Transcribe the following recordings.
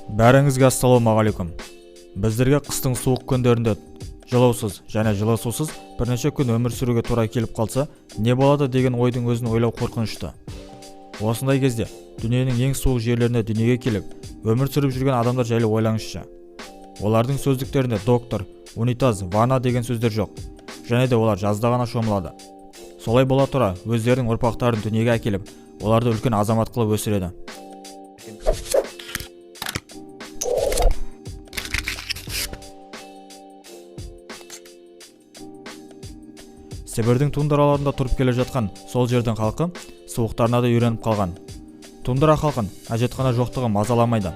Бәріңізге ассалаумағалейкум. Біздерге қыстың суық күндерінде жылусыз және жылы сусыз бірнеше күн өмір сүруге тура келіп қалса, не болады деген ойдың өзін ойлау қорқынышты. Осындай кезде дүниенің ең суық жерлеріне дүниеге келіп, өмір сүріп жүрген адамдар жайлы ойлаңызшы. Олардың сөздіктерінде доктор, унитаз, ванна деген сөздер жоқ, және де олар жазда ғана шомылады. Солай бола тұра өздерінің ұрпақтарын дүниеге әкеліп, оларды үлкен азамат қылып өсіреді. Сібірдің тундраларында тұрып келе жатқан сол жердің халқы суықтарына да үйреніп қалған. Тундра халқын әжетхана жоқтығы мазаламайды.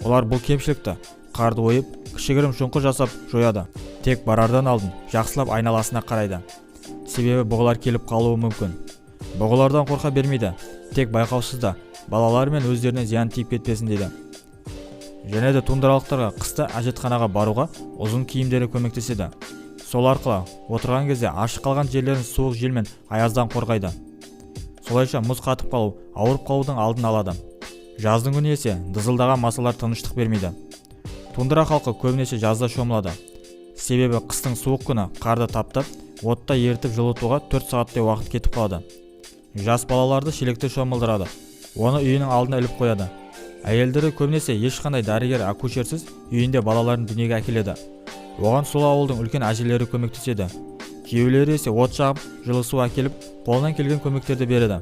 Олар бұл кемшілікті қарды ойып, кішігірім шұңқыр жасап жояды. Тек барардан алдын жақсылап айналасына қарайды. Себебі бұғылар келіп қалуы мүмкін. Бұғылардан қорқа бермейді. Тек байқаусызда балалары мен өздеріне зиян тиіп кетпесін дейді. Және де тундралықтарға қыста әжетханаға баруға ұзын киімдері көмектеседі. Сол арқылы отырған кезде ашық қалған жерлерін суық жел мен аяздан қорғайды. Солайша мұз қатып қалу, ауырып қалудың алдын алады. Жаздың күні есе дызылдаған масалар тыныштық бермейді. Тундра халқы көбінесе жазда шомылады. Себебі қыстың суық күні қарды таптап, отта ерітіп жылытуға 4 сағаттай уақыт кетіп қалады. Жас балаларды шелекте шомылдырады. Оны үйінің алдына іліп қояды. Әйелдері көбінесе ешқандай дәрігер акушерсіз үйінде балаларын дүниеге әкеледі. Оған сол ауылдың үлкен әжелері көмектеседі. Күйеулері есе от жағып, жылы су әкеліп, қолынан келген көмектерді береді.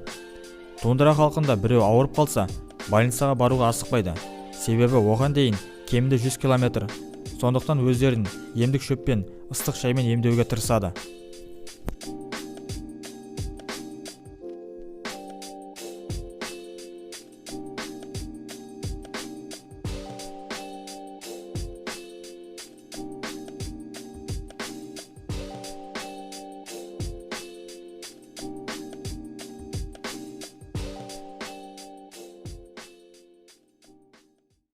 Тундра халқында біреу ауырып қалса, больницаға баруға асықпайды. Себебі оған дейін кемінде 100 километр. Сондықтан өздерін емдік шөппен, ыстық шаймен емдеуге тырысады.